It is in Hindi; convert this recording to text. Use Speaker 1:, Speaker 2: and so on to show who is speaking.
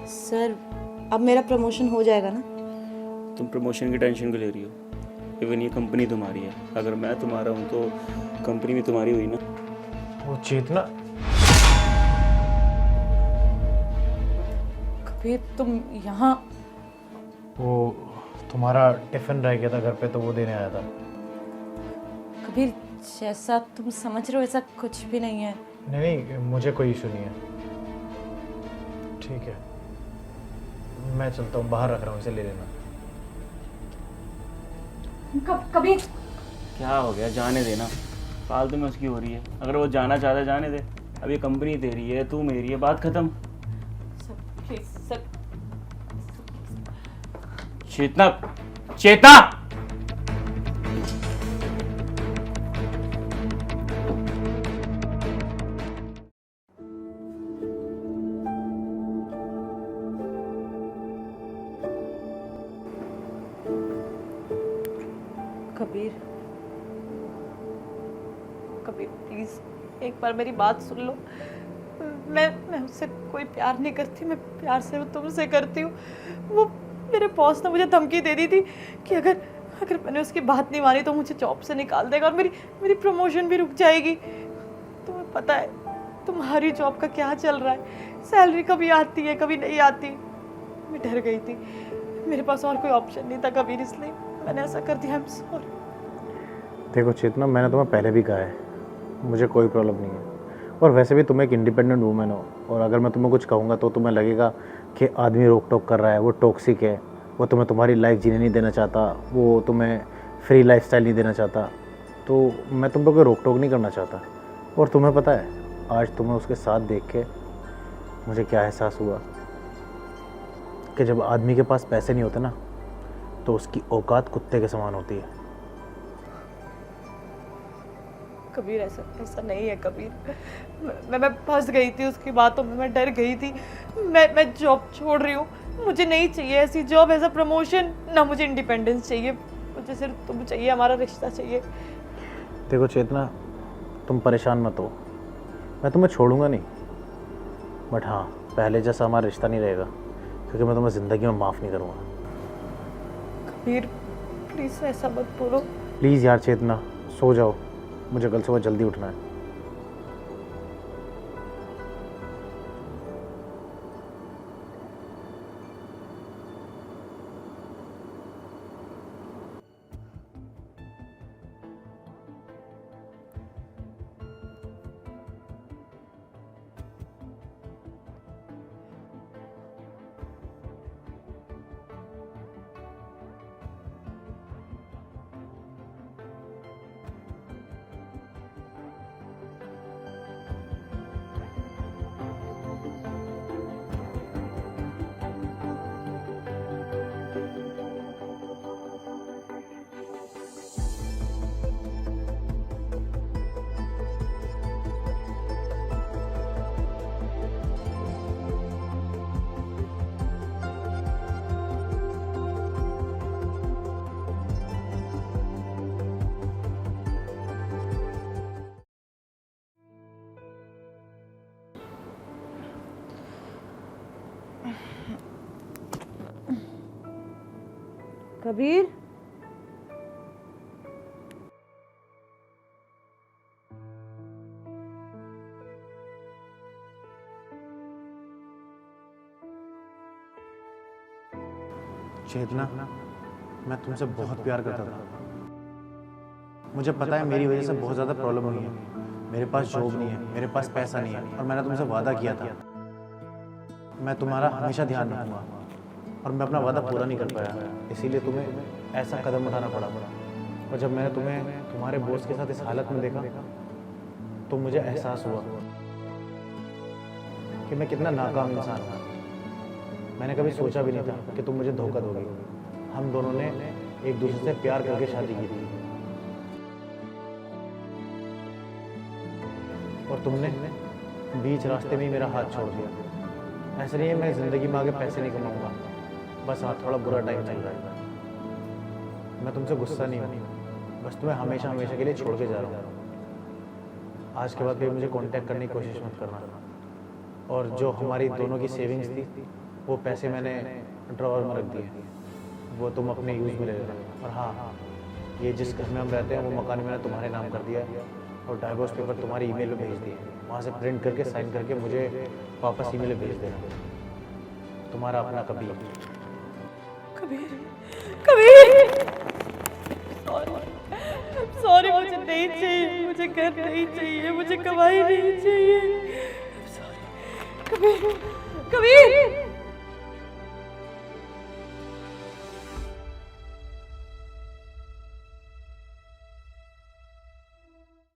Speaker 1: सर अब मेरा प्रमोशन हो जाएगा ना?
Speaker 2: तुम प्रमोशन की टेंशन क्यों ले रही हो? इवन ये कंपनी तुम्हारी है, अगर मैं तुम्हारा हूँ तो कंपनी भी तुम्हारी हुई ना।
Speaker 3: वो चेतना,
Speaker 1: कबीर तुम यहाँ?
Speaker 3: वो तुम्हारा टिफिन रह गया था घर पे तो वो देने आया था।
Speaker 1: कबीर जैसा तुम समझ रहे हो ऐसा कुछ भी नहीं है।
Speaker 3: नहीं, मुझे कोई इशू नहीं है। ठीक है, मैं चलता हूँ, बाहर रख रहा हूँ, इसे ले लेना।
Speaker 1: कबीर
Speaker 2: क्या हो गया, जाने देना, फालतू में उसकी हो रही है। अगर वो जाना चाहता है जाने दे, अब ये कंपनी तेरी है, तू मेरी है, बात खत्म।
Speaker 1: सर
Speaker 2: चेतना, चेतना!
Speaker 1: कबीर, कबीर प्लीज एक बार मेरी बात सुन लो। मैं उससे कोई प्यार नहीं करती, मैं प्यार से तुमसे करती हूँ। वो मेरे बॉस ने मुझे धमकी दे दी थी कि अगर मैंने उसकी बात नहीं मानी तो मुझे जॉब से निकाल देगा और मेरी प्रमोशन भी रुक जाएगी। तुम्हें पता है तुम्हारी जॉब का क्या चल रहा है, सैलरी कभी आती है कभी नहीं आती। मैं डर गई थी, मेरे पास और कोई ऑप्शन नहीं था कबीर, इसलिए मैंने ऐसा कर दिया। I am sorry.
Speaker 3: देखो चेतना, मैंने तुम्हें पहले भी कहा है, मुझे कोई प्रॉब्लम नहीं है। और वैसे भी तुम एक इंडिपेंडेंट वूमेन हो, और अगर मैं तुम्हें कुछ कहूँगा तो तुम्हें लगेगा कि आदमी रोक टोक कर रहा है, वो टॉक्सिक है, वो तुम्हें तुम्हारी लाइफ जीने नहीं देना चाहता, वो तुम्हें फ्री लाइफस्टाइल नहीं देना चाहता। तो मैं तुम पर कोई रोक टोक नहीं करना चाहता। और तुम्हें पता है, आज तुम्हें उसके साथ देख के मुझे क्या एहसास हुआ कि जब आदमी के पास पैसे नहीं होते ना, तो उसकी औकात कुत्ते के समान होती है।
Speaker 1: कबीर ऐसा नहीं है कबीर। मैं फंस गई थी उसकी बातों में, मैं डर गई थी। मैं जॉब छोड़ रही हूँ, मुझे नहीं चाहिए ऐसी जॉब, ऐसा प्रमोशन, ना मुझे इंडिपेंडेंस चाहिए, मुझे सिर्फ तुम चाहिए, हमारा रिश्ता चाहिए।
Speaker 3: देखो चेतना, तुम परेशान मत हो, मैं तुम्हें छोड़ूंगा नहीं, बट हाँ, पहले जैसा हमारा रिश्ता नहीं रहेगा, क्योंकि मैं तुम्हें ज़िंदगी में माफ़ नहीं करूँगा।
Speaker 1: कबीर प्लीज़ ऐसा मत बोलो।
Speaker 3: प्लीज़ यार चेतना, सो जाओ, मुझे कल सुबह जल्दी उठना है।
Speaker 1: कबीर
Speaker 3: चेतना, मैं तुमसे बहुत प्यार करता था। मुझे पता है मेरी वजह से बहुत ज़्यादा प्रॉब्लम हुई है, मेरे पास जॉब नहीं है, मेरे पास पैसा नहीं है, और मैंने तुमसे वादा किया था मैं तुम्हारा हमेशा ध्यान रखूंगा, और मैं अपना वादा पूरा नहीं कर पाया, इसीलिए तुम्हें ऐसा कदम उठाना पड़ा। और जब मैंने तुम्हें तुम्हारे बॉस के साथ इस हालत में देखा तो मुझे एहसास हुआ कि मैं कितना नाकाम इंसान हूँ। मैंने कभी सोचा भी नहीं था कि तुम मुझे धोखा दोगी। हम दोनों ने एक दूसरे से प्यार करके शादी की थी, और तुमने बीच रास्ते में ही मेरा हाथ छोड़ दिया। ऐसा नहीं है मैं ज़िंदगी में आगे पैसे नहीं कमाऊंगा, बस हाँ थोड़ा बुरा टाइम चल रहा है। मैं तुमसे गुस्सा नहीं हूँ, बस तुम्हें हमेशा हमेशा के लिए छोड़ के जा रहा हूँ। आज के बाद फिर मुझे कांटेक्ट करने की कोशिश मत करना, और जो हमारी दोनों की सेविंग्स थी वो पैसे मैंने ड्रॉअर में रख दिए, वो तुम अपने यूज़ में ले लेना। और हाँ, ये जिस घर में हम रहते हैं वो मकान मैंने तुम्हारे नाम कर दिया है और डाइवोर्स पेपर तुम्हारी ईमेल पे भेज दिए, वहाँ से प्रिंट करके साइन करके मुझे वापस ईमेल पे भेज देना। तुम्हारा अपना कबीर।
Speaker 1: कबीर, कबीर, सॉरी, मुझे नहीं चाहिए, मुझे घर नहीं चाहिए, मुझे कमाई नहीं चाहिए। कबीर, कबीर।